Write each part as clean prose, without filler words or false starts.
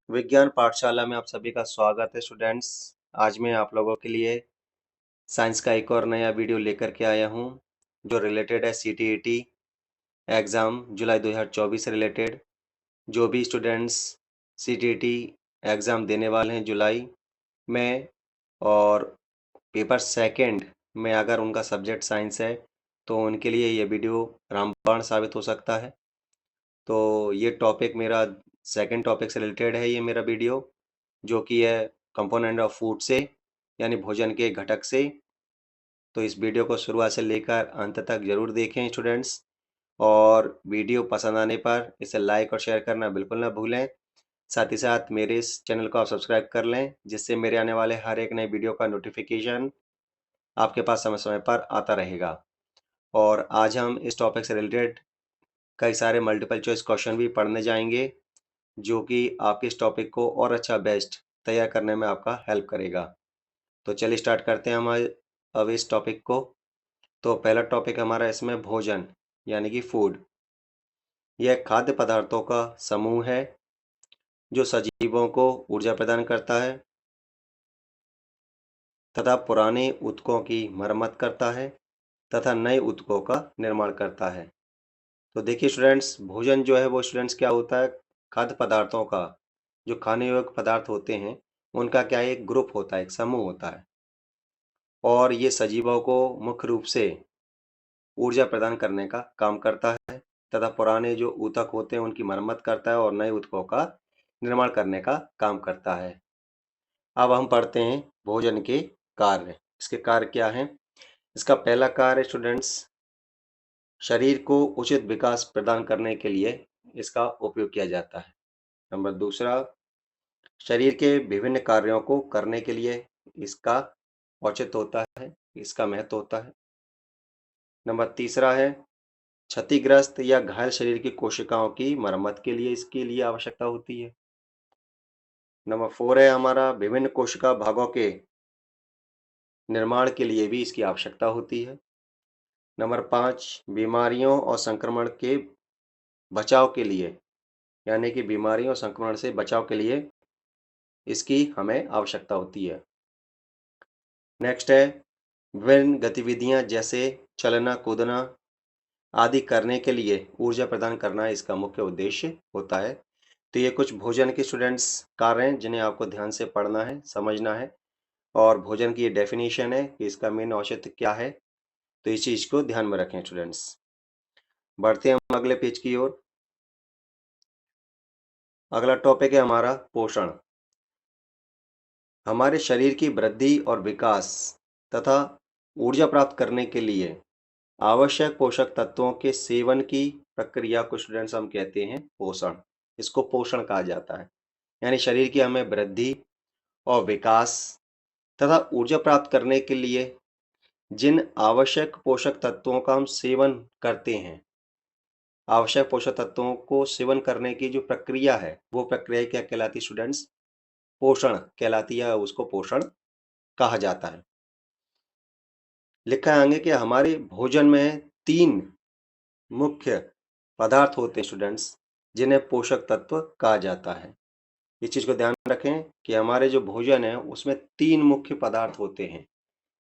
विज्ञान पाठशाला में आप सभी का स्वागत है स्टूडेंट्स। आज मैं आप लोगों के लिए साइंस का एक और नया वीडियो लेकर के आया हूं जो रिलेटेड है सीटीईटी एग्ज़ाम जुलाई 2024 से रिलेटेड। जो भी स्टूडेंट्स सीटीईटी एग्ज़ाम देने वाले हैं जुलाई में और पेपर सेकंड में अगर उनका सब्जेक्ट साइंस है तो उनके लिए ये वीडियो रामबाण साबित हो सकता है। तो ये टॉपिक मेरा सेकंड टॉपिक से रिलेटेड है ये मेरा वीडियो, जो कि है कंपोनेंट ऑफ फूड से, यानी भोजन के घटक से। तो इस वीडियो को शुरुआत से लेकर अंत तक ज़रूर देखें स्टूडेंट्स, और वीडियो पसंद आने पर इसे लाइक और शेयर करना बिल्कुल ना भूलें। साथ ही साथ मेरे इस चैनल को आप सब्सक्राइब कर लें, जिससे मेरे आने वाले हर एक नए वीडियो का नोटिफिकेशन आपके पास समय समय पर आता रहेगा। और आज हम इस टॉपिक से रिलेटेड कई सारे मल्टीपल चॉइस क्वेश्चन भी पढ़ने जाएंगे, जो कि आपके इस टॉपिक को और अच्छा बेस्ट तैयार करने में आपका हेल्प करेगा। तो चलिए स्टार्ट करते हैं हमारे अब इस टॉपिक को। तो पहला टॉपिक हमारा इसमें भोजन यानी कि फूड। यह खाद्य पदार्थों का समूह है जो सजीवों को ऊर्जा प्रदान करता है तथा पुराने ऊतकों की मरम्मत करता है तथा नए ऊतकों का निर्माण करता है। तो देखिए स्टूडेंट्स, भोजन जो है वो स्टूडेंट्स क्या होता है, खाद्य पदार्थों का जो खाने योग्य पदार्थ होते हैं उनका क्या है, एक ग्रुप होता है, एक समूह होता है। और ये सजीवों को मुख्य रूप से ऊर्जा प्रदान करने का काम करता है तथा पुराने जो ऊतक होते हैं उनकी मरम्मत करता है और नए ऊतकों का निर्माण करने का काम करता है। अब हम पढ़ते हैं भोजन के कार्य। इसके कार्य क्या हैं? इसका पहला कार्य स्टूडेंट्स, शरीर को उचित विकास प्रदान करने के लिए इसका उपयोग किया जाता है। नंबर दूसरा, शरीर के विभिन्न कार्यों को करने के लिए इसका औचित्य होता है, इसका महत्व होता है। नंबर तीसरा है, क्षतिग्रस्त या घायल शरीर की कोशिकाओं की मरम्मत के लिए इसके लिए आवश्यकता होती है। नंबर 4 है हमारा, विभिन्न कोशिका भागों के निर्माण के लिए भी इसकी आवश्यकता होती है। नंबर 5, बीमारियों और संक्रमण के बचाव के लिए, यानी कि बीमारियों और संक्रमण से बचाव के लिए इसकी हमें आवश्यकता होती है। नेक्स्ट है, विभिन्न गतिविधियां जैसे चलना कूदना आदि करने के लिए ऊर्जा प्रदान करना इसका मुख्य उद्देश्य होता है। तो ये कुछ भोजन के स्टूडेंट्स कार्य हैं जिन्हें आपको ध्यान से पढ़ना है, समझना है। और भोजन की ये डेफिनेशन है कि इसका मेन औचित्य क्या है, तो इस चीज को ध्यान में रखें स्टूडेंट्स। बढ़ते हैं हम अगले पेज की ओर। अगला टॉपिक है हमारा पोषण। हमारे शरीर की वृद्धि और विकास तथा ऊर्जा प्राप्त करने के लिए आवश्यक पोषक तत्वों के सेवन की प्रक्रिया को स्टूडेंट्स हम कहते हैं पोषण। इसको पोषण कहा जाता है। यानी शरीर की हमें वृद्धि और विकास तथा ऊर्जा प्राप्त करने के लिए जिन आवश्यक पोषक तत्वों का हम सेवन करते हैं, आवश्यक पोषक तत्वों को सेवन करने की जो प्रक्रिया है वो प्रक्रिया क्या कहलाती है स्टूडेंट्स? पोषण कहलाती है, उसको पोषण कहा जाता है। लिखा है आगे कि हमारे भोजन में 3 मुख्य पदार्थ होते हैं स्टूडेंट्स, जिन्हें पोषक तत्व कहा जाता है। इस चीज को ध्यान रखें कि हमारे जो भोजन है उसमें 3 मुख्य पदार्थ होते हैं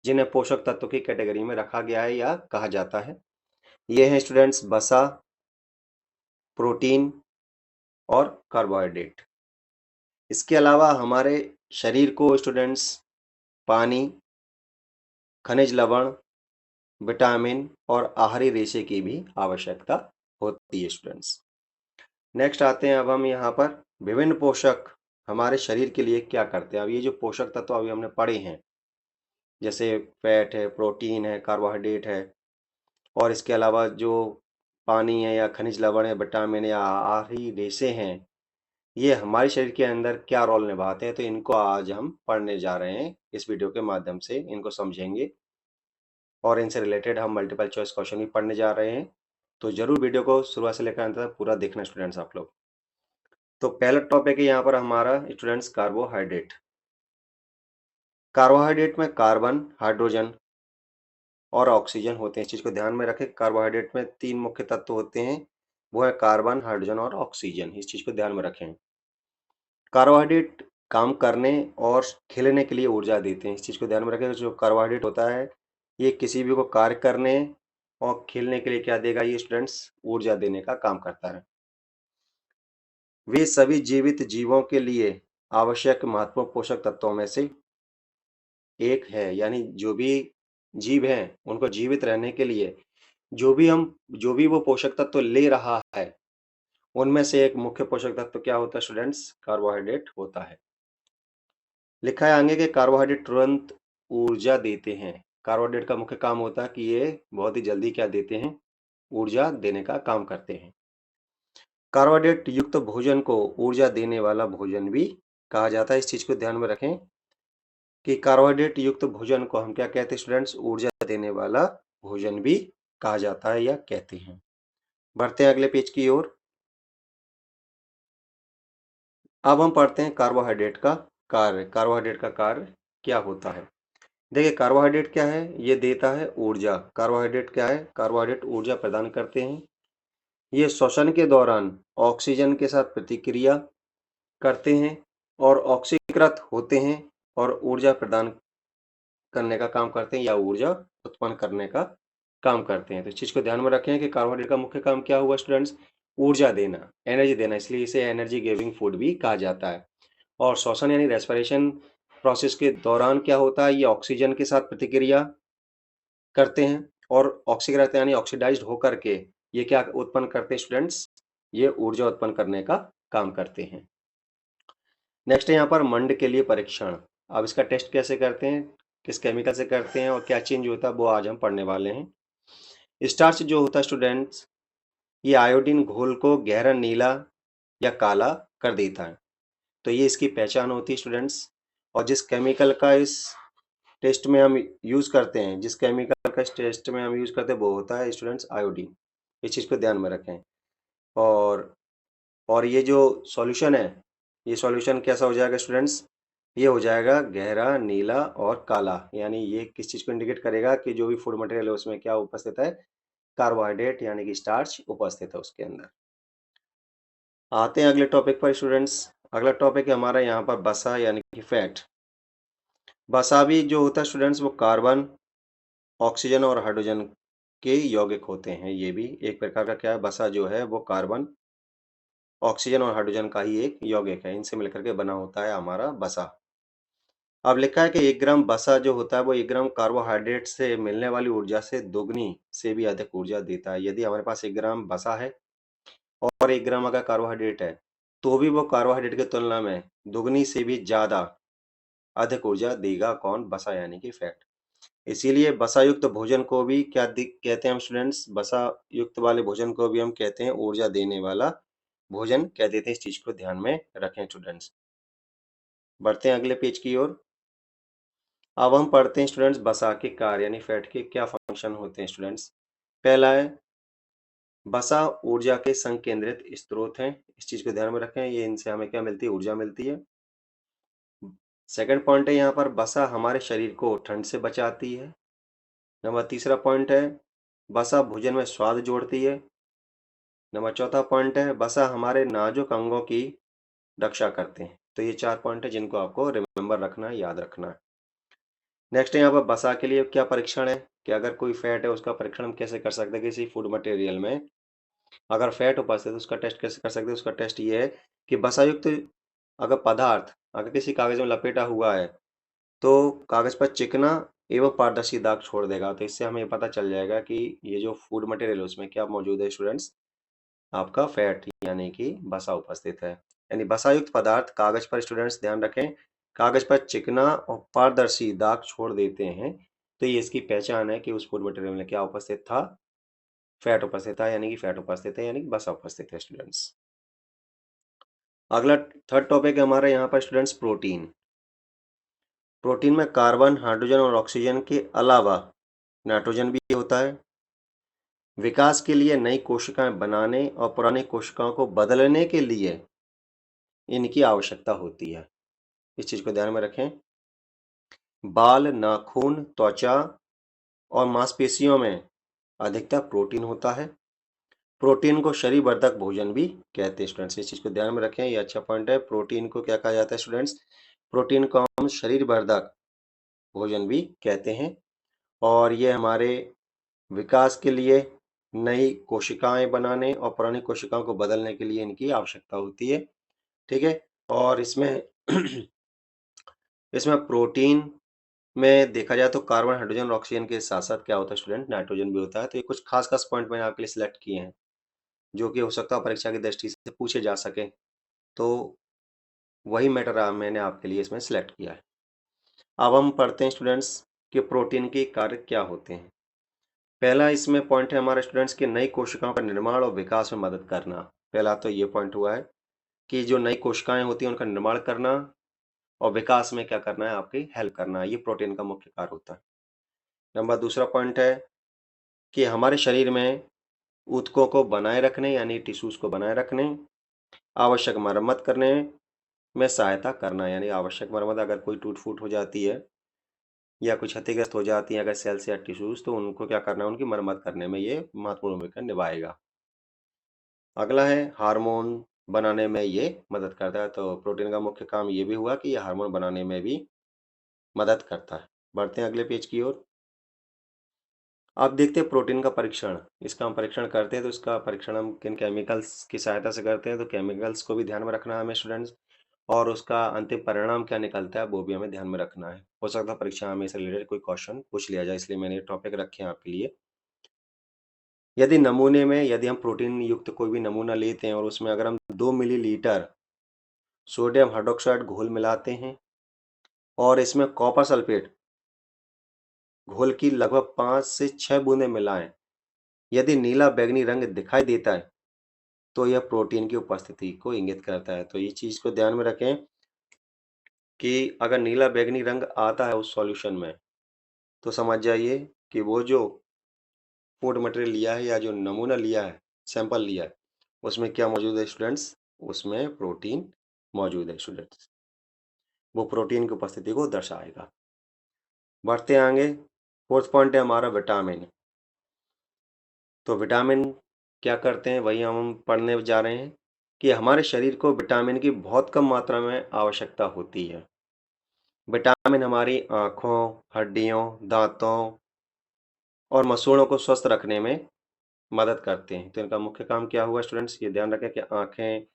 जिन्हें पोषक तत्व की कैटेगरी में रखा गया है या कहा जाता है। ये हैं स्टूडेंट्स, वसा, प्रोटीन और कार्बोहाइड्रेट। इसके अलावा हमारे शरीर को स्टूडेंट्स पानी, खनिज लवण, विटामिन और आहारी रेशे की भी आवश्यकता होती है स्टूडेंट्स। नेक्स्ट आते हैं अब हम यहाँ पर विभिन्न पोषक हमारे शरीर के लिए क्या करते हैं। अब ये जो पोषक तत्व अभी हमने पढ़े हैं, जैसे फैट है, प्रोटीन है, कार्बोहाइड्रेट है, और इसके अलावा जो पानी है या खनिज लवण है, विटामिन या आहारी रेशे हैं, ये हमारे शरीर के अंदर क्या रोल निभाते हैं, तो इनको आज हम पढ़ने जा रहे हैं। इस वीडियो के माध्यम से इनको समझेंगे और इनसे रिलेटेड हम मल्टीपल चॉइस क्वेश्चन भी पढ़ने जा रहे हैं। तो जरूर वीडियो को शुरुआत से लेकर अंत तक पूरा देखना स्टूडेंट्स आप लोग। तो पहला टॉपिक है यहाँ पर हमारा स्टूडेंट्स कार्बोहाइड्रेट। कार्बोहाइड्रेट में कार्बन, हाइड्रोजन और ऑक्सीजन होते हैं। इस चीज को ध्यान में रखें। कार्बोहाइड्रेट में 3 मुख्य तत्व होते हैं, वो है कार्बन, हाइड्रोजन और ऑक्सीजन। इस चीज को ध्यान में रखें। कार्बोहाइड्रेट काम करने और खिलने के लिए ऊर्जा देते हैं। इस चीज़ को ध्यान में रखें, जो कार्बोहाइड्रेट होता है ये किसी भी को कार्य करने और खिलने के लिए क्या देगा, ये स्टूडेंट्स ऊर्जा देने का काम करता है। वे सभी जीवित जीवों के लिए आवश्यक महत्वपूर्ण पोषक तत्वों में से एक है, यानी जो भी जीव हैं उनको जीवित रहने के लिए जो भी वो पोषक तत्व ले रहा है, उनमें से एक मुख्य पोषक तत्व क्या होता है स्टूडेंट्स, कार्बोहाइड्रेट होता है। लिखा है आगे कि कार्बोहाइड्रेट तुरंत ऊर्जा देते हैं। कार्बोहाइड्रेट का मुख्य काम होता है कि ये बहुत ही जल्दी क्या देते हैं, ऊर्जा देने का काम करते हैं। कार्बोहाइड्रेट युक्त भोजन को ऊर्जा देने वाला भोजन भी कहा जाता है। इस चीज को ध्यान में रखें कि कार्बोहाइड्रेट युक्त भोजन को हम क्या कहते हैं स्टूडेंट्स, ऊर्जा देने वाला भोजन भी कहा जाता है या कहते हैं। बढ़ते हैं अगले पेज की ओर। अब हम पढ़ते हैं कार्बोहाइड्रेट का कार्य। कार्बोहाइड्रेट का कार्य क्या होता है। देखिए कार्बोहाइड्रेट क्या है, ये देता है ऊर्जा। कार्बोहाइड्रेट क्या है, कार्बोहाइड्रेट ऊर्जा प्रदान करते हैं। ये श्वसन के दौरान ऑक्सीजन के साथ प्रतिक्रिया करते हैं और ऑक्सीकृत होते हैं और ऊर्जा प्रदान करने का काम करते हैं या ऊर्जा उत्पन्न करने का काम करते हैं। तो इस चीज को ध्यान में रखें कि कार्बोहाइड्रेट का मुख्य काम क्या हुआ स्टूडेंट्स, ऊर्जा देना, एनर्जी देना, इसलिए इसे एनर्जी गिविंग फूड भी कहा जाता है। और श्वसन यानी रेस्पिरेशन प्रोसेस के दौरान क्या होता है, ये ऑक्सीजन के साथ प्रतिक्रिया करते हैं और ऑक्सीकृत यानी ऑक्सीडाइज्ड होकर के ये क्या उत्पन्न करते हैं स्टूडेंट्स, ये ऊर्जा उत्पन्न करने का काम करते हैं। नेक्स्ट है यहाँ पर मंड के लिए परीक्षण। अब इसका टेस्ट कैसे करते हैं, किस केमिकल से करते हैं और क्या चेंज होता है, वो आज हम पढ़ने वाले हैं। स्टार्च जो होता है स्टूडेंट्स, ये आयोडीन घोल को गहरा नीला या काला कर देता है। तो ये इसकी पहचान होती है स्टूडेंट्स। और जिस केमिकल का इस टेस्ट में हम यूज करते हैं, जिस केमिकल का इस टेस्ट में हम यूज करते हैं वो होता है स्टूडेंट्स आयोडीन। इस चीज को ध्यान में रखें। और ये जो सॉल्यूशन है, ये सॉल्यूशन कैसा हो जाएगा स्टूडेंट्स, ये हो जाएगा गहरा नीला और काला। यानी ये किस चीज को इंडिकेट करेगा कि जो भी फूड मटेरियल है उसमें क्या उपस्थित है, कार्बोहाइड्रेट यानी कि स्टार्च उपस्थित है उसके अंदर। आते हैं अगले टॉपिक पर स्टूडेंट्स। अगला टॉपिक है हमारा यहाँ पर बसा यानी कि फैट। बसा भी जो होता है स्टूडेंट्स वो कार्बन, ऑक्सीजन और हाइड्रोजन के यौगिक होते हैं। ये भी एक प्रकार का क्या है, बसा जो है वो कार्बन, ऑक्सीजन और हाइड्रोजन का ही एक यौगिक है। इनसे मिलकर के बना होता है हमारा बसा। अब लिखा है कि 1 ग्राम बसा जो होता है वो 1 ग्राम कार्बोहाइड्रेट से मिलने वाली ऊर्जा से दोगुनी से भी अधिक ऊर्जा देता है। यदि हमारे पास 1 ग्राम बसा है और 1 ग्राम अगर कार्बोहाइड्रेट है तो भी वो कार्बोहाइड्रेट की तुलना में दोगुनी से भी ज्यादा अधिक ऊर्जा देगा। कौन, बसा यानी कि फैट। इसीलिए बसा युक्त भोजन को भी क्या कहते हैं हम स्टूडेंट्स, बसा युक्त वाले भोजन को भी हम कहते हैं ऊर्जा देने वाला भोजन कह देते हैं। इस चीज को ध्यान में रखें स्टूडेंट्स। बढ़ते हैं अगले पेज की ओर। अब हम पढ़ते हैं स्टूडेंट्स बसा के कार्य यानी फैट के क्या फंक्शन होते हैं स्टूडेंट्स। पहला है बसा ऊर्जा के संकेंद्रित स्रोत हैं। इस चीज को ध्यान में रखें, ये इनसे हमें क्या मिलती है, ऊर्जा मिलती है। सेकंड पॉइंट है यहाँ पर बसा हमारे शरीर को ठंड से बचाती है। नंबर तीसरा पॉइंट है बसा भोजन में स्वाद जोड़ती है। नंबर चौथा पॉइंट है बसा हमारे नाजुक अंगों की रक्षा करते हैं। तो ये 4 पॉइंट है जिनको आपको रिमेंबर रखना है, याद रखना है। नेक्स्ट है यहाँ पर बसा के लिए क्या परीक्षण है कि अगर कोई फैट है उसका परीक्षण हम कैसे कर सकते हैं। किसी फूड मटेरियल में अगर फैट उपस्थित है तो उसका टेस्ट कैसे कर सकते हैं। उसका टेस्ट ये है कि बसा युक्त अगर पदार्थ अगर किसी कागज में लपेटा हुआ है तो कागज पर चिकना एवं पारदर्शी दाग छोड़ देगा। तो इससे हमें पता चल जाएगा कि ये जो फूड मटेरियल है उसमें क्या मौजूद है स्टूडेंट्स, आपका फैट यानी कि बसा उपस्थित है। यानी बसा युक्त पदार्थ कागज पर स्टूडेंट्स ध्यान रखें, कागज पर चिकना और पारदर्शी दाग छोड़ देते हैं। तो ये इसकी पहचान है कि उस फूड मटेरियल में क्या उपस्थित था, फैट उपस्थित था, यानी कि फैट उपस्थित है, यानी कि बसा उपस्थित है स्टूडेंट्स। अगला थर्ड टॉपिक है हमारा यहाँ पर स्टूडेंट्स प्रोटीन। प्रोटीन में कार्बन, हाइड्रोजन और ऑक्सीजन के अलावा नाइट्रोजन भी होता है। विकास के लिए नई कोशिकाएं बनाने और पुरानी कोशिकाओं को बदलने के लिए इनकी आवश्यकता होती है। इस चीज को ध्यान में रखें। बाल, नाखून, त्वचा और मांसपेशियों में अधिकतर प्रोटीन होता है। प्रोटीन को शरीर वर्धक भोजन भी कहते हैं स्टूडेंट्स, इस चीज को ध्यान में रखें, ये अच्छा पॉइंट है। प्रोटीन को क्या कहा जाता है स्टूडेंट्स? प्रोटीन को हम शरीर वर्धक भोजन भी कहते हैं, और ये हमारे विकास के लिए, नई कोशिकाएं बनाने और पुरानी कोशिकाओं को बदलने के लिए इनकी आवश्यकता होती है। ठीक है। और इसमें इसमें प्रोटीन में देखा जाए तो कार्बन, हाइड्रोजन और ऑक्सीजन के साथ साथ क्या होता है स्टूडेंट? नाइट्रोजन भी होता है। तो ये कुछ खास खास पॉइंट मैंने आपके लिए सिलेक्ट किए हैं जो कि हो सकता है परीक्षा की दृष्टि से पूछे जा सके, तो वही मैटर मैंने आपके लिए इसमें सिलेक्ट किया है। अब हम पढ़ते हैं स्टूडेंट्स कि प्रोटीन के कार्य क्या होते हैं। पहला इसमें पॉइंट है हमारे स्टूडेंट्स की नई कोशिकाओं का निर्माण और विकास में मदद करना। पहला तो ये पॉइंट हुआ है कि जो नई कोशिकाएं होती हैं उनका निर्माण करना और विकास में क्या करना है? आपकी हेल्प करना, ये प्रोटीन का मुख्य कार्य होता है। नंबर दूसरा पॉइंट है कि हमारे शरीर में ऊतकों को बनाए रखने यानी टिश्यूज को बनाए रखने, आवश्यक मरम्मत करने में सहायता करना, यानी आवश्यक मरम्मत अगर कोई टूट फूट हो जाती है या कुछ क्षतिग्रस्त हो जाती है अगर सेल्स या टिश्यूज, तो उनको क्या करना है? उनकी मरम्मत करने में ये महत्वपूर्ण भूमिका निभाएगा। अगला है हार्मोन बनाने में ये मदद करता है। तो प्रोटीन का मुख्य काम ये भी हुआ कि ये हार्मोन बनाने में भी मदद करता है। बढ़ते हैं अगले पेज की ओर। आप देखते हैं प्रोटीन का परीक्षण, इसका हम परीक्षण करते हैं तो इसका परीक्षण हम किन केमिकल्स की सहायता से करते हैं? तो केमिकल्स को भी ध्यान में रखना है हमें स्टूडेंट्स, और उसका अंतिम परिणाम क्या निकलता है वो भी हमें ध्यान में रखना है। हो सकता है परीक्षा में इससे रिलेटेड कोई क्वेश्चन पूछ लिया जाए, इसलिए मैंने ये टॉपिक रखे हैं आपके लिए। यदि हम प्रोटीन युक्त कोई भी नमूना लेते हैं और उसमें अगर हम 2 मिलीलीटर सोडियम हाइड्रोक्साइड घोल मिलाते हैं और इसमें कॉपर सल्फेट घोल की लगभग 5 से 6 बूंदें मिलाएं, यदि नीला बैंगनी रंग दिखाई देता है तो यह प्रोटीन की उपस्थिति को इंगित करता है। तो ये चीज को ध्यान में रखें कि अगर नीला बैंगनी रंग आता है उस सॉल्यूशन में, तो समझ जाइए कि वो जो फूड मटेरियल लिया है या जो नमूना लिया है, सैंपल लिया है, उसमें क्या मौजूद है स्टूडेंट्स? उसमें प्रोटीन मौजूद है स्टूडेंट्स, वो प्रोटीन की उपस्थिति को दर्शाएगा। बढ़ते आगे, फोर्थ पॉइंट है हमारा विटामिन। तो विटामिन क्या करते हैं वही हम पढ़ने जा रहे हैं कि हमारे शरीर को विटामिन की बहुत कम मात्रा में आवश्यकता होती है। विटामिन हमारी आँखों, हड्डियों, दाँतों और मसूड़ों को स्वस्थ रखने में मदद करते हैं। तो इनका मुख्य काम क्या हुआ स्टूडेंट्स? ये ध्यान रखें कि आँखें,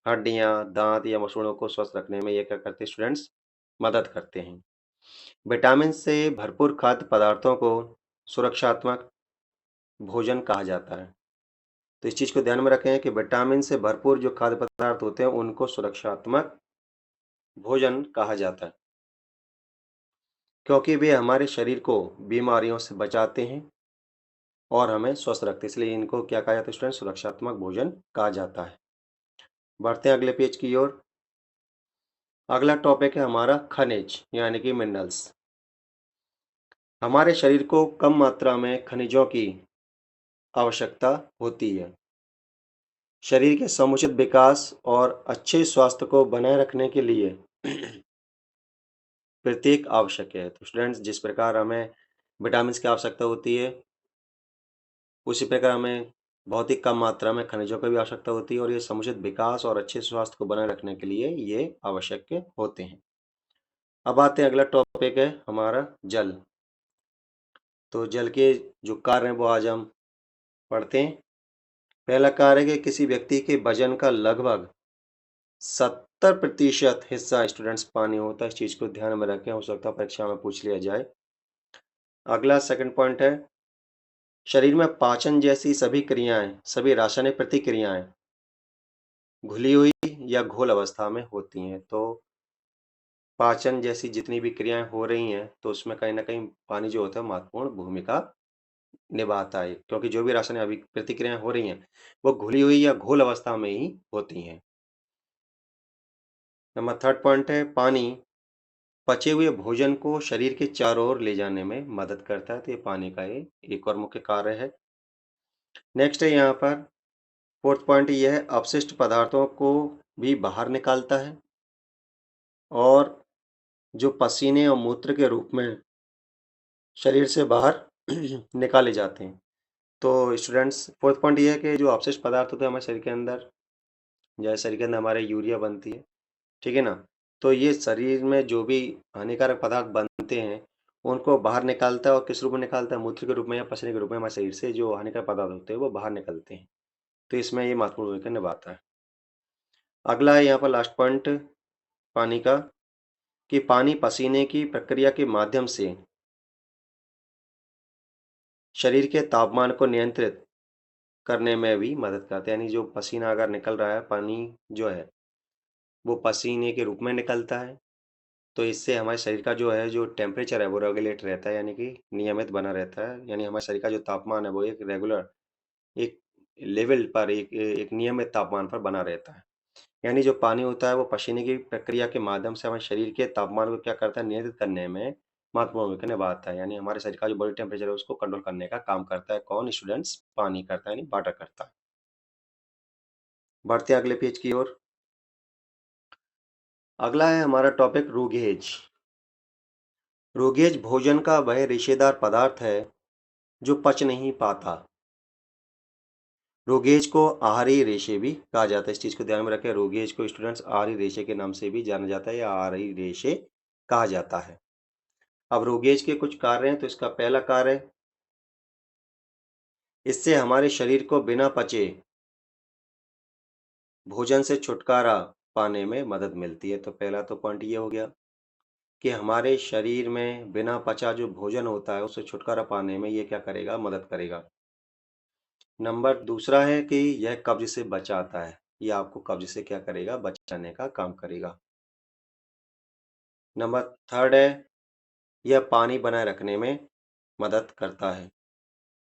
हड्डियाँ, दाँत या मसूड़ों को स्वस्थ रखने में ये क्या करते हैं स्टूडेंट्स? मदद करते हैं। विटामिन से भरपूर खाद्य पदार्थों को सुरक्षात्मक भोजन कहा जाता है। तो इस चीज़ को ध्यान में रखें कि विटामिन से भरपूर जो खाद्य पदार्थ होते हैं उनको सुरक्षात्मक भोजन कहा जाता है, क्योंकि वे हमारे शरीर को बीमारियों से बचाते हैं और हमें स्वस्थ रखते हैं, इसलिए इनको क्या कहा जाता है स्टूडेंट? सुरक्षात्मक भोजन कहा जाता है। बढ़ते हैं अगले पेज की ओर। अगला टॉपिक है हमारा खनिज यानी कि मिनरल्स। हमारे शरीर को कम मात्रा में खनिजों की आवश्यकता होती है। शरीर के समुचित विकास और अच्छे स्वास्थ्य को बनाए रखने के लिए प्रत्येक आवश्यक है। तो स्टूडेंट्स, जिस प्रकार हमें विटामिन की आवश्यकता होती है, उसी प्रकार हमें बहुत ही कम मात्रा में खनिजों की भी आवश्यकता होती है, और ये समुचित विकास और अच्छे स्वास्थ्य को बनाए रखने के लिए ये आवश्यक होते हैं। अब आते हैं, अगला टॉपिक है हमारा जल। तो जल के जो कार्य हैं वो आज हम पढ़ते हैं। पहला कार्य है कि किसी व्यक्ति के वजन का लगभग 70% हिस्सा स्टूडेंट्स पानी होता है। इस चीज को ध्यान में रखें, हो सकता है परीक्षा में पूछ लिया जाए। अगला सेकंड पॉइंट है, शरीर में पाचन जैसी सभी क्रियाएं, सभी रासायनिक प्रतिक्रियाएं घुली हुई या घोल अवस्था में होती हैं। तो पाचन जैसी जितनी भी क्रियाएं हो रही हैं तो उसमें कहीं ना कहीं पानी जो होता है महत्वपूर्ण भूमिका निभाता है, क्योंकि जो भी रासायनिक प्रतिक्रियाएं हो रही हैं वो घुली हुई या घोल अवस्था में ही होती हैं। नंबर थर्ड पॉइंट है, पानी पचे हुए भोजन को शरीर के चारों ओर ले जाने में मदद करता है। तो ये पानी का एक और मुख्य कार्य है। नेक्स्ट है यहाँ पर फोर्थ पॉइंट, ये है अपशिष्ट पदार्थों को भी बाहर निकालता है, और जो पसीने और मूत्र के रूप में शरीर से बाहर निकाले जाते हैं। तो स्टूडेंट्स फोर्थ पॉइंट ये है कि जो अपशिष्ट पदार्थ होते हैं हमारे शरीर के अंदर, जैसे शरीर के अंदर हमारे यूरिया बनती है, ठीक है ना? तो ये शरीर में जो भी हानिकारक पदार्थ बनते हैं, उनको बाहर निकालता है और किस रूप में निकालता है? मूत्र के रूप में या पसीने के रूप में हमारे शरीर से जो हानिकारक पदार्थ होते हैं वो बाहर निकलते हैं। तो इसमें ये महत्वपूर्ण भूमिका निभाता है। अगला है यहाँ पर लास्ट पॉइंट पानी का, कि पानी पसीने की प्रक्रिया के माध्यम से शरीर के तापमान को नियंत्रित करने में भी मदद करता है। यानी जो पसीना अगर निकल रहा है, पानी जो है वो पसीने के रूप में निकलता है, तो इससे हमारे शरीर का जो है जो टेम्परेचर है वो रेगुलेट रहता है, यानी कि नियमित बना रहता है। यानी हमारे शरीर का जो तापमान है वो एक रेगुलर एक लेवल पर एक एक नियमित तापमान पर बना रहता है। यानी जो पानी होता है वो पसीने की प्रक्रिया के माध्यम से हमारे शरीर के तापमान को क्या करता है? नियंत्रित करने में महत्वपूर्ण भूमिका निभाता है। यानी हमारे शरीर का जो बॉडी टेम्परेचर है उसको कंट्रोल करने का काम करता है। कौन? स्टूडेंट्स, पानी करता है, यानी वाटर करता है। बढ़ते हैं अगले पेज की ओर। अगला है हमारा टॉपिक रूगेज। रूगेज भोजन का वह रेशेदार पदार्थ है जो पच नहीं पाता। रोगेज को आहारी रेशे भी कहा जाता है। इस चीज को ध्यान में रखें, रोगेज को स्टूडेंट्स आहारी रेशे के नाम से भी जाना जाता है या आहारी रेशे कहा जाता है। अब रोगेज के कुछ कार्य हैं, तो इसका पहला कार्य, इससे हमारे शरीर को बिना पचे भोजन से छुटकारा पाने में मदद मिलती है। तो पहला तो पॉइंट ये हो गया कि हमारे शरीर में बिना पचा जो भोजन होता है उससे छुटकारा पाने में ये क्या करेगा? मदद करेगा। नंबर दूसरा है कि यह कब्ज से बचाता है। ये आपको कब्ज से क्या करेगा? बचाने का काम करेगा। नंबर थर्ड है, यह पानी बनाए रखने में मदद करता है।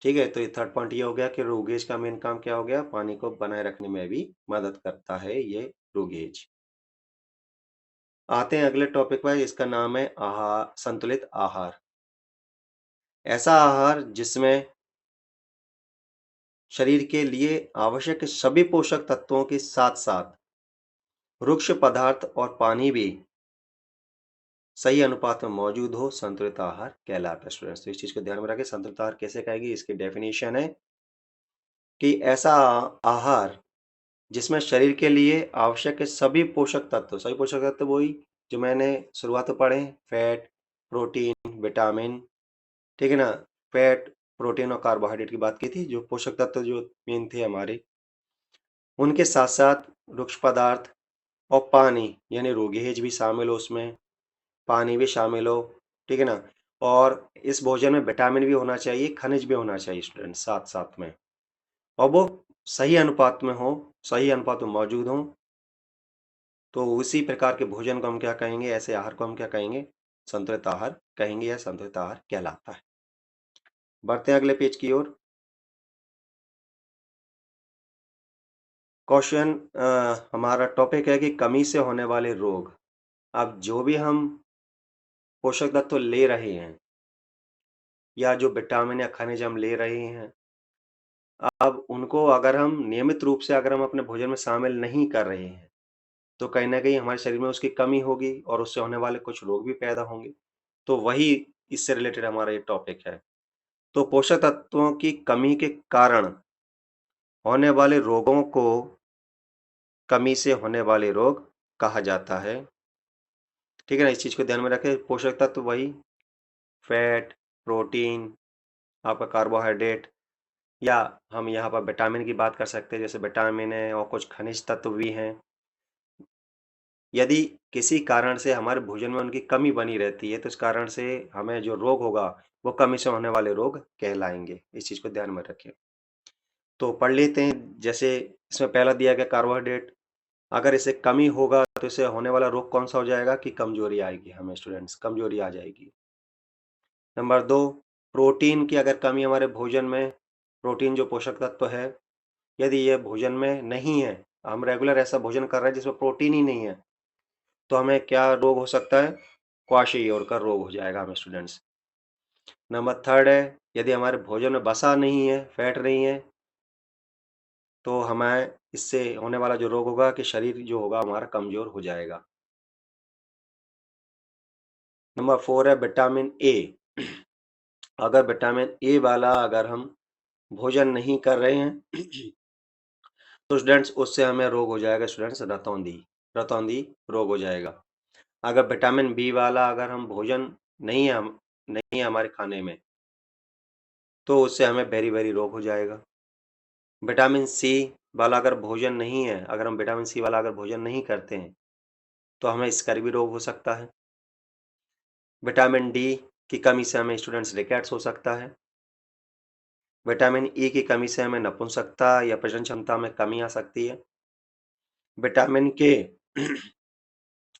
ठीक है, तो ये थर्ड पॉइंट ये हो गया कि रोगेज का मेन काम क्या हो गया? पानी को बनाए रखने में भी मदद करता है ये रोगेज। आते हैं अगले टॉपिक पर, इसका नाम है आहार, संतुलित आहार। ऐसा आहार जिसमें शरीर के लिए आवश्यक सभी पोषक तत्वों के साथ साथ वृक्ष पदार्थ और पानी भी सही अनुपात में मौजूद हो, संतुलित आहार कहलाता है स्टूडेंट्स। तो इस चीज को ध्यान में रखें, संतुलित आहार कैसे कहेगी? इसकी डेफिनेशन है कि ऐसा आहार जिसमें शरीर के लिए आवश्यक है सभी पोषक तत्व वही जो मैंने शुरुआत में पढ़े, फैट, प्रोटीन, विटामिन, ठीक है ना? फैट, प्रोटीन और कार्बोहाइड्रेट की बात की थी, जो पोषक तत्व जो मेन थे हमारे, उनके साथ साथ वृक्ष पदार्थ और पानी, यानी रोगेज भी शामिल हो उसमें, पानी भी शामिल हो, ठीक है ना? और इस भोजन में विटामिन भी होना चाहिए, खनिज भी होना चाहिए स्टूडेंट साथ साथ में, और वो सही अनुपात में हो, सही अनुपात में मौजूद हो। तो उसी प्रकार के भोजन को हम क्या कहेंगे? ऐसे आहार को हम क्या कहेंगे? संतुलित आहार कहेंगे या संतुलित आहार कहलाता है। बढ़ते हैं अगले पेज की ओर। क्वेश्चन हमारा टॉपिक है कि कमी से होने वाले रोग। अब जो भी हम पोषक तत्व ले रहे हैं या जो विटामिन या खनिज हम ले रहे हैं, अब उनको अगर हम नियमित रूप से अगर हम अपने भोजन में शामिल नहीं कर रहे हैं, तो कहीं न कहीं हमारे शरीर में उसकी कमी होगी और उससे होने वाले कुछ रोग भी पैदा होंगे। तो वही इससे रिलेटेड हमारा ये टॉपिक है। तो पोषक तत्वों की कमी के कारण होने वाले रोगों को कमी से होने वाले रोग कहा जाता है। ठीक है ना? इस चीज़ को ध्यान में रखें, पोषक तत्व वही फैट, प्रोटीन, आपका कार्बोहाइड्रेट, या हम यहाँ पर विटामिन की बात कर सकते हैं, जैसे विटामिन है और कुछ खनिज तत्व भी हैं। यदि किसी कारण से हमारे भोजन में उनकी कमी बनी रहती है, तो इस कारण से हमें जो रोग होगा, वो कमी से होने वाले रोग कहलाएँगे। इस चीज़ को ध्यान में रखें। तो पढ़ लेते हैं, जैसे इसमें पहला दिया गया कार्बोहाइड्रेट, अगर इसे कमी होगा तो इससे होने वाला रोग कौन-सा हो जाएगा? कि कमज़ोरी आएगी हमें स्टूडेंट्स, कमज़ोरी आ जाएगी। नंबर 2, प्रोटीन की अगर कमी हमारे भोजन में, प्रोटीन जो पोषक तत्व है, यदि ये भोजन में नहीं है, हम रेगुलर ऐसा भोजन कर रहे हैं जिसमें प्रोटीन ही नहीं है, तो हमें क्या रोग हो सकता है? क्वाशीयोर का रोग हो जाएगा हमें स्टूडेंट्स। नंबर 3 है, यदि हमारे भोजन में वसा नहीं है, फैट नहीं है, तो हमें इससे होने वाला जो रोग होगा कि शरीर जो होगा हमारा कमज़ोर हो जाएगा। नंबर 4 है विटामिन ए। अगर विटामिन ए वाला अगर हम भोजन नहीं कर रहे हैं तो स्टूडेंट्स उससे हमें रोग हो जाएगा स्टूडेंट्स रतौंधी। रतौंधी रोग हो जाएगा। अगर विटामिन बी वाला अगर हम भोजन नहीं है हमारे खाने में, तो उससे हमें वेरी वेरी रोग हो जाएगा। विटामिन सी वाला अगर भोजन नहीं है, अगर हम विटामिन सी वाला अगर भोजन नहीं करते हैं, तो हमें स्कर्वी रोग हो सकता है। विटामिन डी की कमी से हमें स्टूडेंट्स रिकेट्स हो सकता है। विटामिन ई की कमी से हमें नपुंसकता या प्रजनन क्षमता में कमी आ सकती है। विटामिन के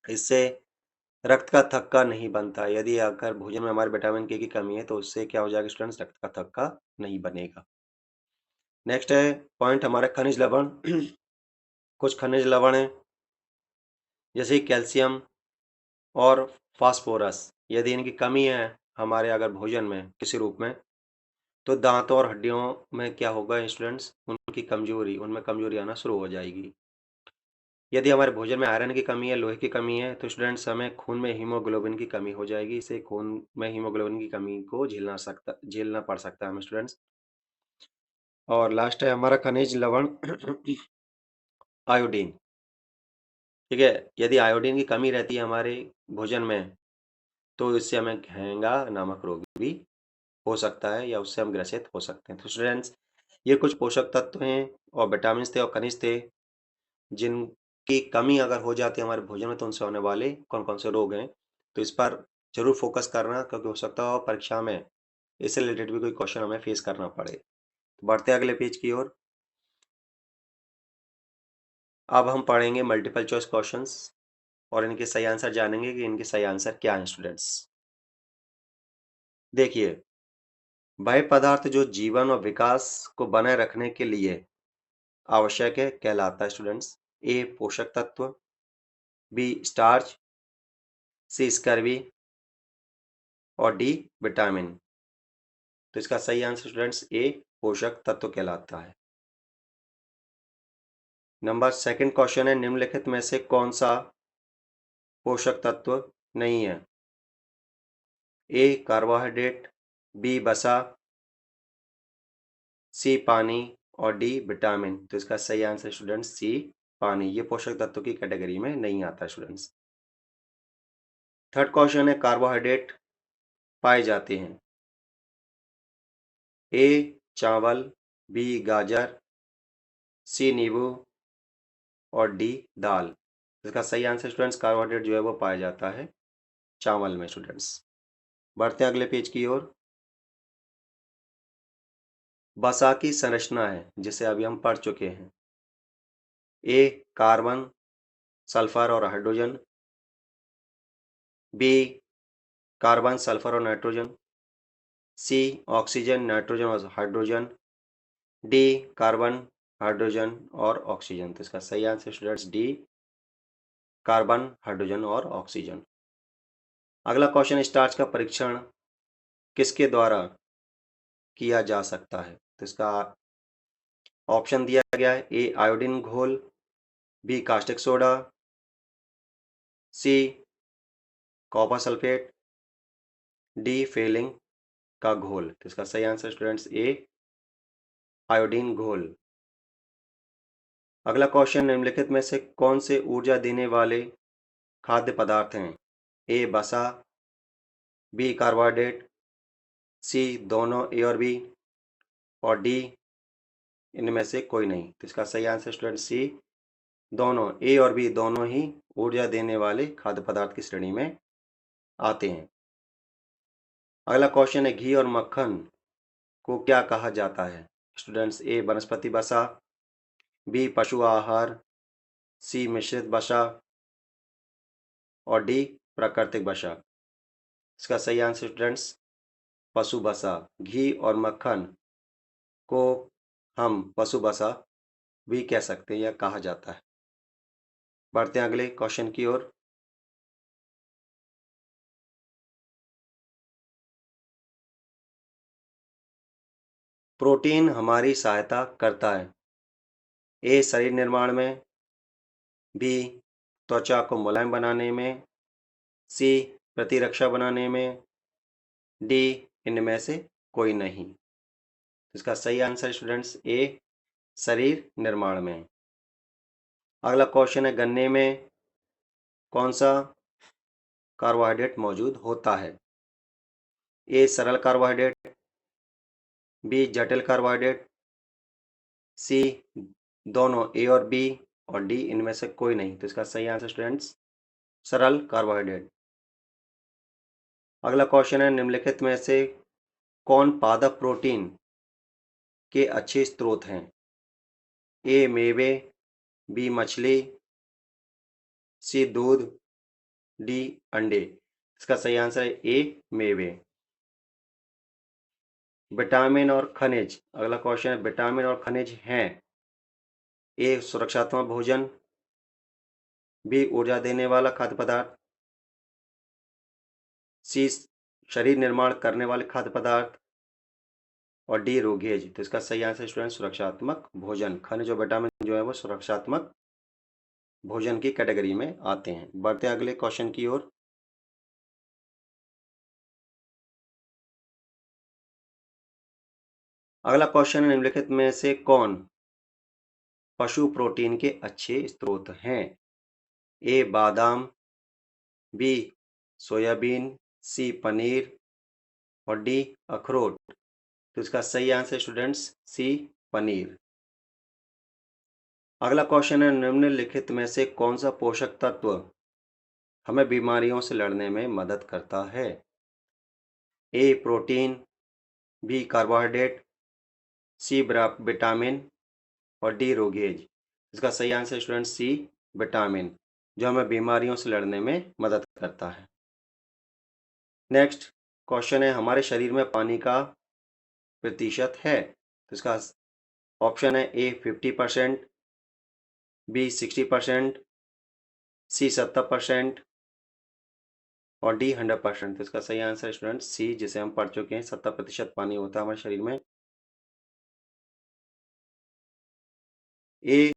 इससे रक्त का थक्का नहीं बनता। यदि अगर भोजन में हमारे विटामिन के की कमी है, तो उससे क्या हो जाएगा स्टूडेंट्स, रक्त का थक्का नहीं बनेगा। नेक्स्ट है पॉइंट हमारा खनिज लवण। कुछ खनिज लवण है जैसे कैल्शियम और फास्फोरस। यदि इनकी कमी है हमारे अगर भोजन में किसी रूप में, तो दांतों और हड्डियों में क्या होगा स्टूडेंट्स, उनमें कमजोरी आना शुरू हो जाएगी। यदि हमारे भोजन में आयरन की कमी है, लोहे की कमी है, तो स्टूडेंट्स हमें खून में हीमोग्लोबिन की कमी हो जाएगी। इसे खून में हीमोग्लोबिन की कमी को झेलना पड़ सकता है हमें स्टूडेंट्स। और लास्ट है हमारा खनिज लवण आयोडीन। ठीक है, यदि आयोडीन की कमी रहती है हमारे भोजन में, तो इससे हमें घेंगा नामक रोग भी हो सकता है या उससे हम ग्रसित हो सकते हैं। तो स्टूडेंट्स, ये कुछ पोषक तत्व हैं और विटामिन थे और खनिज थे जिनकी कमी अगर हो जाती है हमारे भोजन में, तो उनसे होने वाले कौन कौन से रोग हैं। तो इस पर जरूर फोकस करना, क्योंकि हो सकता हो परीक्षा में इससे रिलेटेड भी कोई क्वेश्चन हमें फेस करना पड़े। तो बढ़ते हैं अगले पेज की ओर। अब हम पढ़ेंगे मल्टीपल चॉइस क्वेश्चंस और इनके सही आंसर जानेंगे कि इनके सही आंसर क्या हैं स्टूडेंट्स। देखिए, वह पदार्थ जो जीवन और विकास को बनाए रखने के लिए आवश्यक है कहलाता है स्टूडेंट्स। ए पोषक तत्व, बी स्टार्च, सी स्कर्वी और डी विटामिन। तो इसका सही आंसर स्टूडेंट्स ए पोषक तत्व कहलाता है। नंबर सेकंड क्वेश्चन है, निम्नलिखित में से कौन सा पोषक तत्व नहीं है। ए कार्बोहाइड्रेट, बी वसा, सी पानी और डी विटामिन। तो इसका सही आंसर स्टूडेंट्स सी पानी। ये पोषक तत्व की कैटेगरी में नहीं आता स्टूडेंट्स। थर्ड क्वेश्चन है, कार्बोहाइड्रेट पाए जाते हैं। ए चावल, बी गाजर, सी नींबू और डी दाल। इसका सही आंसर स्टूडेंट्स कार्बोहाइड्रेट जो है वो पाया जाता है चावल में स्टूडेंट्स। बढ़ते हैं अगले पेज की ओर। वसा की संरचना है जिसे अभी हम पढ़ चुके हैं। ए कार्बन, सल्फर और हाइड्रोजन, बी कार्बन, सल्फर और नाइट्रोजन, सी ऑक्सीजन, नाइट्रोजन और हाइड्रोजन, डी कार्बन, हाइड्रोजन और ऑक्सीजन। तो इसका सही answer students D carbon, hydrogen और ऑक्सीजन। अगला क्वेश्चन, स्टार्च का परीक्षण किसके द्वारा किया जा सकता है। तो इसका ऑप्शन दिया गया है, ए आयोडीन घोल, B caustic soda, C copper sulphate, D Fehling का घोल। तो इसका सही आंसर स्टूडेंट्स ए आयोडीन घोल। अगला क्वेश्चन, निम्नलिखित में से कौन से ऊर्जा देने वाले खाद्य पदार्थ हैं। ए वसा, बी कार्बोहाइड्रेट, सी दोनों ए और बी और डी इनमें से कोई नहीं। तो इसका सही आंसर स्टूडेंट सी दोनों, ए और बी दोनों ही ऊर्जा देने वाले खाद्य पदार्थ की श्रेणी में आते हैं। अगला क्वेश्चन है, घी और मक्खन को क्या कहा जाता है। स्टूडेंट्स, ए वनस्पति वसा, बी पशु आहार, सी मिश्रित वसा और डी प्राकृतिक वसा। इसका सही आंसर स्टूडेंट्स पशु वसा। घी और मक्खन को हम पशु वसा भी कह सकते हैं या कहा जाता है। बढ़ते हैं अगले क्वेश्चन की ओर। प्रोटीन हमारी सहायता करता है। ए शरीर निर्माण में, बी त्वचा को मुलायम बनाने में, सी प्रतिरक्षा बनाने में, डी इनमें से कोई नहीं। तो इसका सही आंसर स्टूडेंट्स ए, शरीर निर्माण में। अगला क्वेश्चन है, गन्ने में कौन सा कार्बोहाइड्रेट मौजूद होता है? ए सरल कार्बोहाइड्रेट, बी जटिल कार्बोहाइड्रेट, सी दोनों ए और बी, और डी इनमें से कोई नहीं। तो इसका सही आंसर स्टूडेंट्स सरल कार्बोहाइड्रेट। अगला क्वेश्चन है, निम्नलिखित में से कौन पादप प्रोटीन के अच्छे स्रोत हैं? ए मेवे, बी मछली, सी दूध, डी अंडे। इसका सही आंसर है ए मेवे। विटामिन और खनिज, अगला क्वेश्चन है, विटामिन और खनिज हैं? ए सुरक्षात्मक भोजन, बी ऊर्जा देने वाला खाद्य पदार्थ, सी शरीर निर्माण करने वाले खाद्य पदार्थ, और डी रोगेज। तो इसका सही आंसर स्टूडेंट सुरक्षात्मक भोजन। खनिज और विटामिन जो है वो सुरक्षात्मक भोजन की कैटेगरी में आते हैं। बढ़ते अगले क्वेश्चन की ओर। अगला क्वेश्चन है, निम्नलिखित में से कौन पशु प्रोटीन के अच्छे स्रोत हैं? ए बादाम, बी सोयाबीन, सी पनीर, और डी अखरोट। तो इसका सही आंसर स्टूडेंट्स सी पनीर। अगला क्वेश्चन है, निम्नलिखित में से कौन सा पोषक तत्व हमें बीमारियों से लड़ने में मदद करता है? A protein, B carbohydrate, C vitamin, और डी रोगेज। इसका सही आंसर स्टूडेंट सी विटामिन, जो हमें बीमारियों से लड़ने में मदद करता है। नेक्स्ट क्वेश्चन है, हमारे शरीर में पानी का प्रतिशत है? तो इसका ऑप्शन है, ए 50%, बी 60%, सी 70%, और डी 100%। तो इसका सही आंसर स्टूडेंट सी, जिसे हम पढ़ चुके हैं, 70% पानी होता है हमारे शरीर में। ए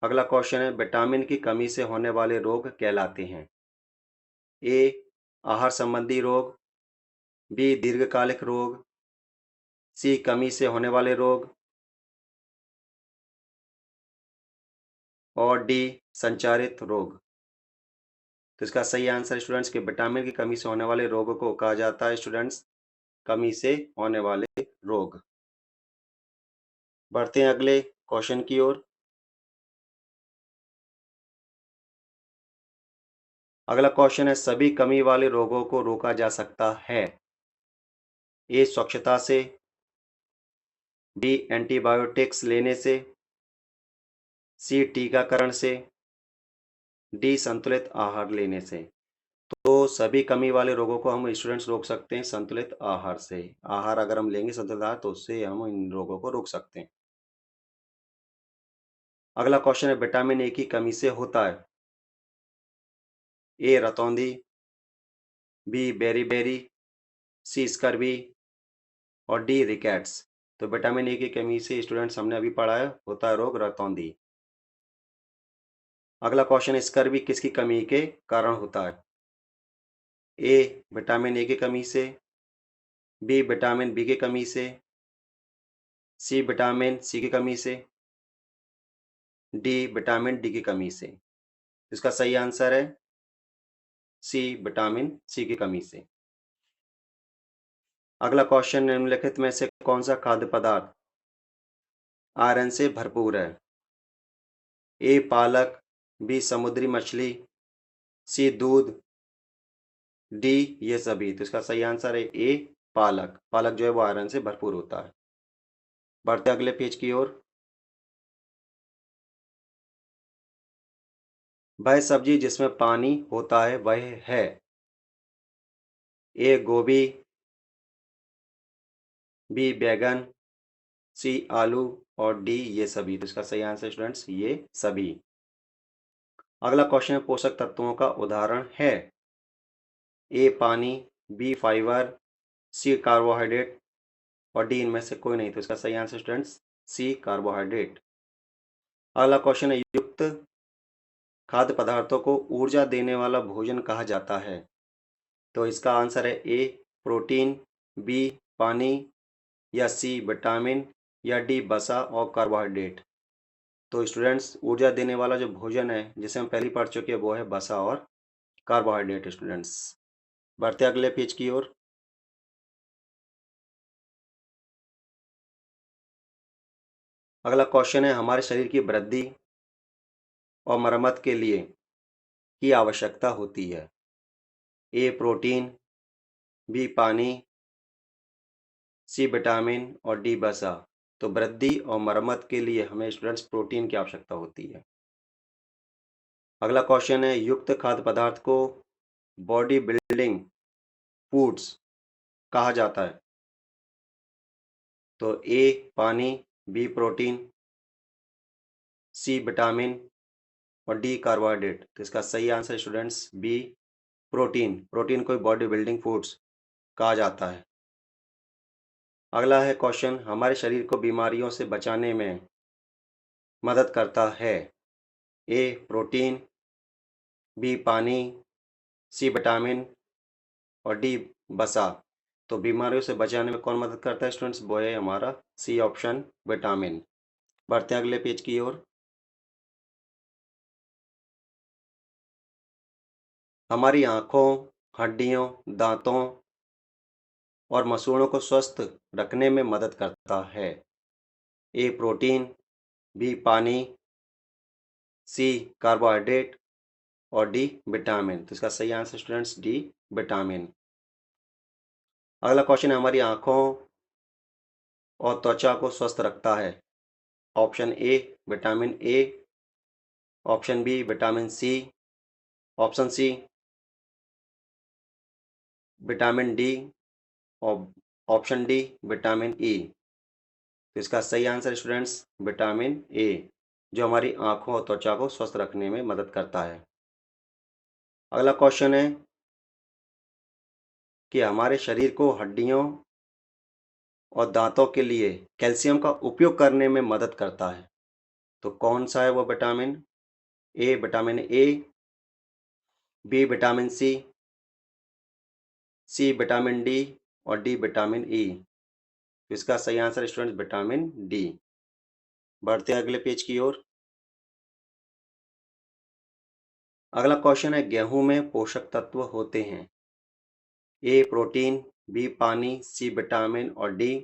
अगला क्वेश्चन है, विटामिन की कमी से होने वाले रोग कहलाते हैं? ए आहार संबंधी रोग, बी दीर्घकालिक रोग, सी कमी से होने वाले रोग, और डी संचारित रोग। तो इसका सही आंसर स्टूडेंट्स के विटामिन की कमी से होने वाले रोगों को कहा जाता है स्टूडेंट्स कमी से होने वाले रोग। बढ़ते हैं अगले क्वेश्चन की ओर। अगला क्वेश्चन है, सभी कमी वाले रोगों को रोका जा सकता है? ए स्वच्छता से, बी एंटीबायोटिक्स लेने से, सी टीकाकरण से, डी संतुलित आहार लेने से। तो सभी कमी वाले रोगों को हम स्टूडेंट्स रोक सकते हैं संतुलित आहार से। आहार अगर हम लेंगे संतुलित आहार, तो उससे हम इन रोगों को रोक सकते हैं। अगला क्वेश्चन है, विटामिन ए की कमी से होता है? ए रतौंधी, बी बेरी, सी स्कर्वी, और डी रिकेट्स। तो विटामिन ए की कमी से स्टूडेंट्स हमने अभी पढ़ा है होता है रोग रतौंधी। अगला क्वेश्चन, स्कर्वी किसकी कमी के कारण होता है? ए विटामिन ए की कमी से, बी विटामिन बी की कमी से, सी विटामिन सी की कमी से, डी विटामिन डी की कमी से। इसका सही आंसर है सी विटामिन सी की कमी से। अगला क्वेश्चन, निम्नलिखित में से कौन सा खाद्य पदार्थ आयरन से भरपूर है? ए पालक, बी समुद्री मछली, सी दूध, डी ये सभी। तो इसका सही आंसर है ए पालक। पालक जो है वो आयरन से भरपूर होता है। बढ़ते अगले पेज की ओर। वह सब्जी जिसमें पानी होता है वह है? ए गोभी, बी बैगन, सी आलू, और डी ये सभी। तो इसका सही आंसर स्टूडेंट्स ये सभी। अगला क्वेश्चन, पोषक तत्वों का उदाहरण है? ए पानी, बी फाइबर, सी कार्बोहाइड्रेट, और डी इनमें से कोई नहीं। तो इसका सही आंसर स्टूडेंट्स सी कार्बोहाइड्रेट। अगला क्वेश्चन है, युक्त खाद्य पदार्थों को ऊर्जा देने वाला भोजन कहा जाता है? तो इसका आंसर है ए प्रोटीन, बी पानी, या सी विटामिन या डी वसा और कार्बोहाइड्रेट। तो स्टूडेंट्स ऊर्जा देने वाला जो भोजन है जिसे हम पहले पढ़ चुके हैं वो है वसा और कार्बोहाइड्रेट। स्टूडेंट्स बढ़ते अगले पेज की ओर। अगला क्वेश्चन है हमारे शरीर की वृद्धि और मरम्मत के लिए की आवश्यकता होती है। ए प्रोटीन, बी पानी, सी विटामिन और डी वसा। तो वृद्धि और मरम्मत के लिए हमें स्टूडेंट्स प्रोटीन की आवश्यकता होती है। अगला क्वेश्चन है युक्त खाद्य पदार्थ को बॉडी बिल्डिंग फूड्स कहा जाता है। तो ए पानी, बी प्रोटीन, सी विटामिन और डी कार्बोहाइड्रेट। तो इसका सही answer students B protein. Protein को बॉडी बिल्डिंग फूड्स कहा जाता है। अगला है क्वेश्चन हमारे शरीर को बीमारियों से बचाने में मदद करता है। ए प्रोटीन, बी पानी, सी विटामिन और डी वसा। तो बीमारियों से बचाने में कौन मदद करता है स्टूडेंट्स? वो है हमारा सी ऑप्शन विटामिन। बढ़ते हैं अगले पेज की ओर। हमारी आँखों, हड्डियों, दांतों और मसूड़ों को स्वस्थ रखने में मदद करता है। ए प्रोटीन, बी पानी, सी कार्बोहाइड्रेट और डी विटामिन। तो इसका सही आंसर स्टूडेंट्स डी विटामिन। अगला क्वेश्चन है हमारी आँखों और त्वचा को स्वस्थ रखता है। Option A vitamin A, option B vitamin C, option C vitamin D और ऑप्शन डी विटामिन ई। तो इसका सही आंसर स्टूडेंट्स विटामिन ए, जो हमारी आँखों और त्वचा को स्वस्थ रखने में मदद करता है। अगला क्वेश्चन है कि हमारे शरीर को हड्डियों और दांतों के लिए कैल्शियम का उपयोग करने में मदद करता है। तो कौन सा है वो vitamin? A vitamin A, B vitamin C vitamin D और डी विटामिन ई। तो इसका सही आंसर स्टूडेंट्स विटामिन डी। बढ़ते हैं अगले पेज की ओर। अगला क्वेश्चन है गेहूं में पोषक तत्व होते हैं। ए प्रोटीन, बी पानी, सी विटामिन और डी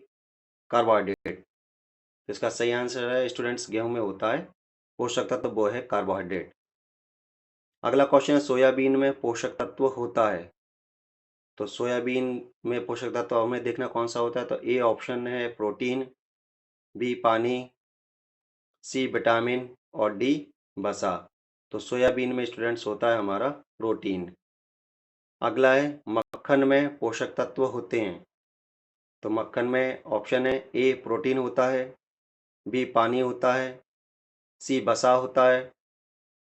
कार्बोहाइड्रेट। तो इसका सही आंसर है स्टूडेंट्स गेहूं में होता है पोषक तत्व, वो है कार्बोहाइड्रेट। अगला क्वेश्चन है सोयाबीन में पोषक तत्व होता है। तो सोयाबीन में पोषक तत्व हमें देखना कौन सा होता है। तो ए ऑप्शन है प्रोटीन, बी पानी, सी विटामिन और डी वसा। तो सोयाबीन में स्टूडेंट्स होता है हमारा प्रोटीन। अगला है मक्खन में पोषक तत्व होते हैं। तो मक्खन में ऑप्शन है ए प्रोटीन होता है, बी पानी होता है, सी वसा होता है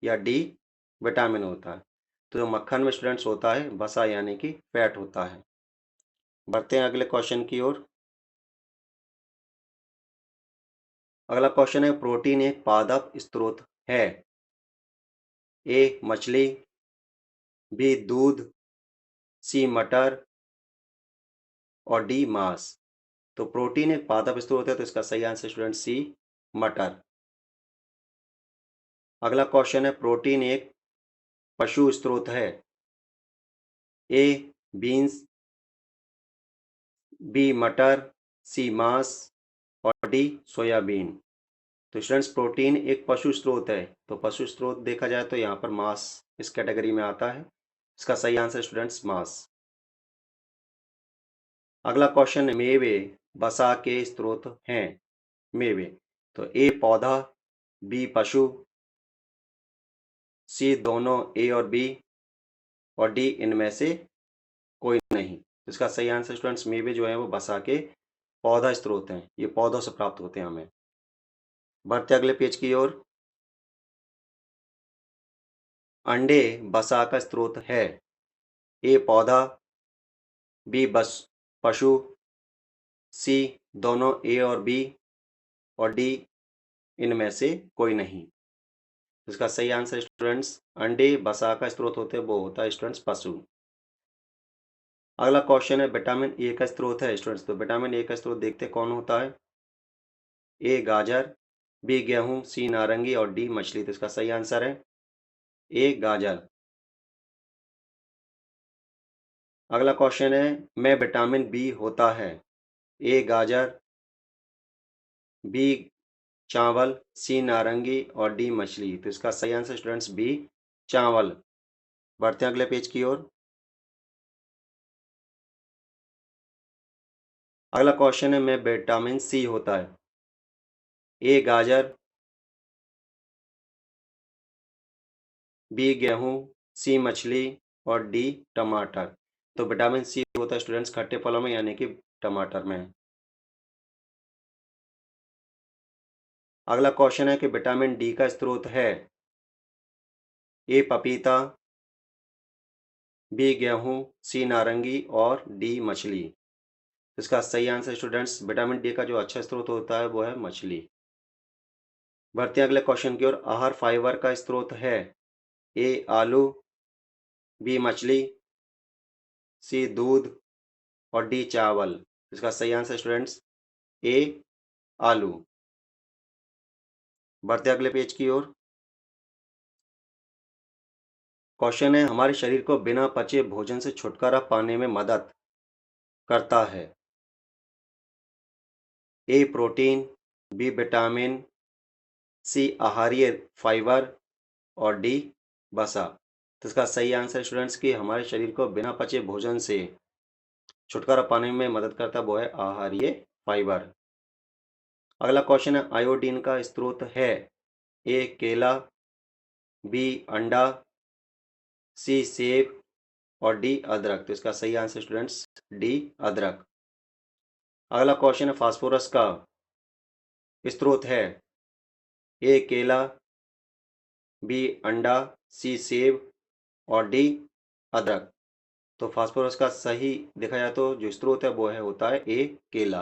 या डी विटामिन होता है। तो जो मक्खन में स्टूडेंट्स होता है वसा यानी कि फैट होता है। बढ़ते हैं अगले क्वेश्चन की ओर। अगला क्वेश्चन है प्रोटीन एक पादप स्रोत है। ए मछली, बी दूध, सी मटर और डी मांस। तो प्रोटीन एक पादप स्रोत है, तो इसका सही आंसर स्टूडेंट सी मटर। अगला क्वेश्चन है प्रोटीन एक पशु स्रोत है। ए बीन्स, बी मटर, सी मांस और डी सोयाबीन। तो स्टूडेंट्स प्रोटीन एक पशु स्रोत है, तो पशु स्रोत देखा जाए तो यहाँ पर मांस इस कैटेगरी में आता है। इसका सही आंसर स्टूडेंट्स मांस। अगला क्वेश्चन है मेवे वसा के स्रोत हैं। मेवे तो ए पौधा, बी पशु, सी दोनों ए और बी और डी इनमें से कोई नहीं। तो इसका सही आंसर स्टूडेंट्स मेवे जो है वो वसा के पौधा स्रोत हैं, ये पौधों से प्राप्त होते हैं हमें। बढ़ते अगले पेज की ओर। अंडे वसा का स्रोत है। ए पौधा, बी बस पशु, सी दोनों ए और बी और डी इनमें से कोई नहीं। इसका सही आंसर स्टूडेंट्स अंडे वसा का स्रोत होते हैं वो होता है स्टूडेंट्स पशु। अगला क्वेश्चन है विटामिन ए का स्रोत है स्टूडेंट्स, तो विटामिन ए का स्रोत देखते हैं कौन होता है। ए गाजर, बी गेहूं, सी नारंगी और डी मछली। तो इसका सही आंसर है ए गाजर। अगला क्वेश्चन है में विटामिन बी होता है। ए गाजर, बी चावल, सी नारंगी और डी मछली। तो इसका सही आंसर स्टूडेंट्स बी चावल। बढ़ते हैं अगले पेज की ओर। अगला क्वेश्चन है में विटामिन सी होता है। ए गाजर, बी गेहूं, सी मछली और डी टमाटर। तो विटामिन सी होता है स्टूडेंट्स खट्टे फलों में यानी कि टमाटर में। अगला क्वेश्चन है कि विटामिन डी का स्रोत है। ए पपीता, बी गेहूं, सी नारंगी और डी मछली। इसका सही आंसर स्टूडेंट्स विटामिन डी का जो अच्छा स्रोत होता है वो है मछली। बढ़ते हैं अगले क्वेश्चन की ओर। आहार फाइबर का स्रोत है। ए आलू, बी मछली, सी दूध और डी चावल। इसका सही आंसर स्टूडेंट्स ए आलू। बढ़ते अगले पेज की ओर। क्वेश्चन है हमारे शरीर को बिना पचे भोजन से छुटकारा पाने में मदद करता है। A protein, B vitamin, C आहारीय fibre और डी वसा। तो इसका सही आंसर स्टूडेंट्स कि हमारे शरीर को बिना पचे भोजन से छुटकारा पाने में मदद करता वो है आहारीय फाइबर। अगला क्वेश्चन है आयोडीन का स्रोत है। ए केला, बी अंडा, सी सेब और डी अदरक। तो इसका सही आंसर स्टूडेंट्स डी अदरक। अगला क्वेश्चन है फास्फोरस का स्रोत है। ए केला, बी अंडा, सी सेब और डी अदरक। तो फास्फोरस का सही देखा जाए तो जो स्रोत है वो है होता है ए केला।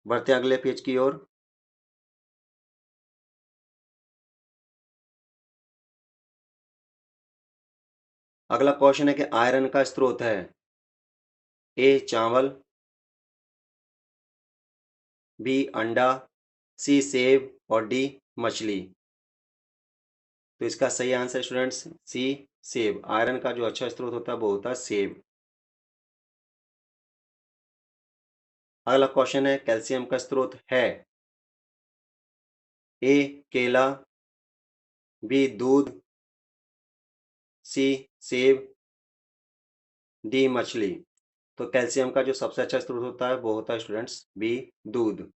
बढ़ते हैं अगले पेज की ओर। अगला क्वेश्चन है कि आयरन का स्रोत है। ए चावल, बी अंडा, सी सेब और डी मछली। तो इसका सही आंसर स्टूडेंट्स सी सेब। आयरन का जो अच्छा स्रोत होता है वो होता है सेब। अगला क्वेश्चन है कैल्शियम का स्रोत है। ए केला, बी दूध, सी सेब, डी मछली। तो कैल्शियम का जो सबसे अच्छा स्रोत होता है वो होता है स्टूडेंट्स बी दूध।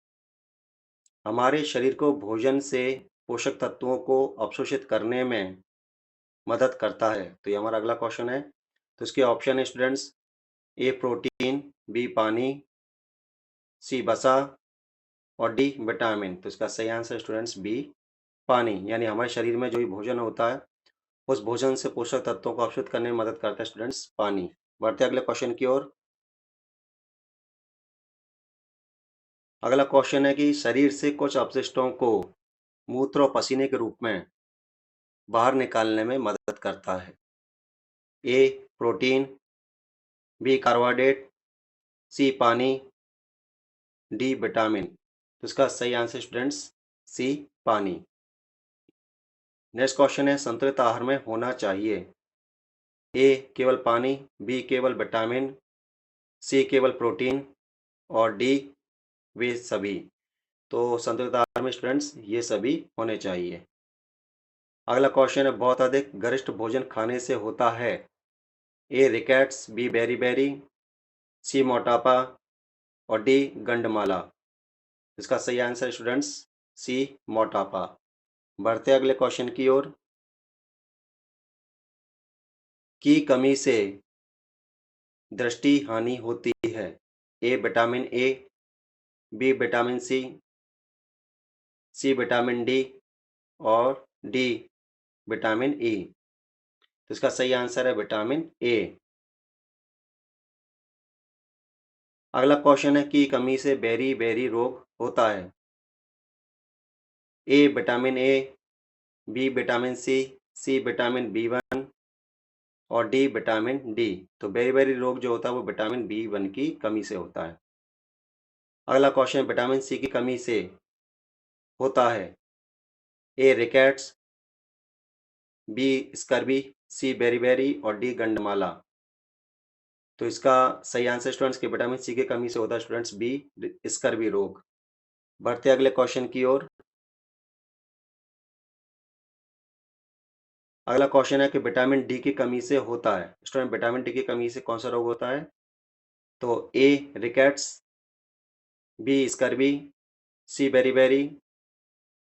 हमारे शरीर को भोजन से पोषक तत्वों को अवशोषित करने में मदद करता है। तो ये हमारा अगला क्वेश्चन है। तो इसके ऑप्शन है स्टूडेंट्स ए प्रोटीन, बी पानी, सी वसा और डी विटामिन। तो इसका सही आंसर स्टूडेंट्स बी पानी। यानी हमारे शरीर में जो भी भोजन होता है उस भोजन से पोषक तत्वों को अवशोषित करने में मदद करता है स्टूडेंट्स पानी। बढ़ते अगले क्वेश्चन की ओर। अगला क्वेश्चन है कि शरीर से कुछ अपशिष्टों को मूत्र और पसीने के रूप में बाहर निकालने में मदद करता है। ए प्रोटीन, बी कार्बोहाइड्रेट, सी पानी, डी विटामिन। तो इसका सही आंसर स्टूडेंट्स सी पानी। नेक्स्ट क्वेश्चन है संतुलित आहार में होना चाहिए। ए केवल पानी, बी केवल विटामिन, सी केवल प्रोटीन और डी वे सभी। तो संतुलित आहार में स्टूडेंट्स ये सभी होने चाहिए। अगला क्वेश्चन है बहुत अधिक गरिष्ठ भोजन खाने से होता है। ए रिकेट्स, बी बेरी बेरी, सी मोटापा और डी गंडमाला। इसका सही आंसर स्टूडेंट्स सी मोटापा। बढ़ते अगले क्वेश्चन की ओर। की कमी से दृष्टि हानि होती है। A vitamin A, B vitamin C vitamin D और डी विटामिन ई। तो इसका सही आंसर है विटामिन ए। अगला क्वेश्चन है कि कमी से बेरी बेरी रोग होता है। A vitamin A, B vitamin C vitamin B one और डी विटामिन डी। तो बेरी रोग जो होता है वो विटामिन B1 की कमी से होता है। अगला क्वेश्चन, विटामिन सी की कमी से होता है ए रिकेट्स, बी स्कर्वी, सी बेरी और डी गंडमाला। तो इसका सही आंसर स्टूडेंट्स कि विटामिन सी की कमी से होता है स्टूडेंट्स बी स्कर्वी रोग। बढ़ते अगले क्वेश्चन की ओर। अगला क्वेश्चन है कि विटामिन डी की कमी से होता है स्टूडेंट, विटामिन डी की कमी से कौन सा रोग होता है? तो ए रिकेट्स, बी स्कर्वी, सी बेरी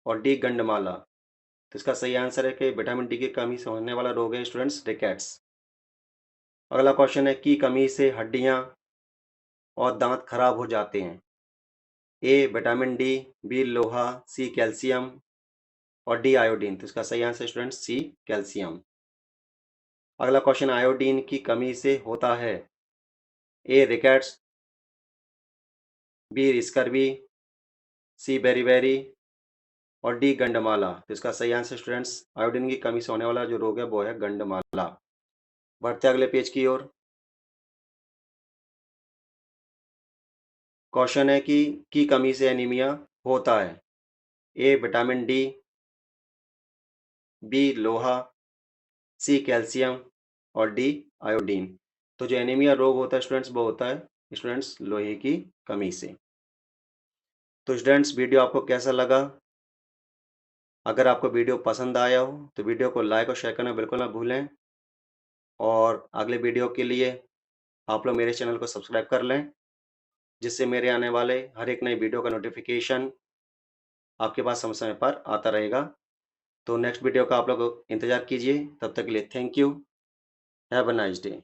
और डी गंडमाला। तो इसका सही आंसर है कि विटामिन डी की कमी से होने वाला रोग है स्टूडेंट्स रिकेट्स। अगला क्वेश्चन है की कमी से हड्डियां और दांत खराब हो जाते हैं। ए विटामिन डी, बी लोहा, सी कैल्शियम और डी आयोडीन। तो इसका सही आंसर स्टूडेंट्स सी कैल्शियम। अगला क्वेश्चन, आयोडीन की कमी से होता है ए रिकेट्स, बी स्कर्वी, सी बेरी और डी गंडमाला। तो इसका सही आंसर स्टूडेंट्स आयोडीन की कमी से होने वाला जो रोग है वो है गंडमाला। बढ़ते अगले पेज की ओर। क्वेश्चन है कि की कमी से एनीमिया होता है। ए विटामिन डी, बी लोहा, सी कैल्शियम और डी आयोडीन। तो जो एनीमिया रोग होता है स्टूडेंट्स वो होता है स्टूडेंट्स लोहे की कमी से। तो स्टूडेंट्स वीडियो आपको कैसा लगा? अगर आपको वीडियो पसंद आया हो तो वीडियो को लाइक और शेयर करना बिल्कुल ना भूलें। और अगले वीडियो के लिए आप लोग मेरे चैनल को सब्सक्राइब कर लें, जिससे मेरे आने वाले हर एक नई वीडियो का नोटिफिकेशन आपके पास समय समय पर आता रहेगा। तो नेक्स्ट वीडियो का आप लोग इंतज़ार कीजिए। तब तक के लिए thank you. Have a nice day.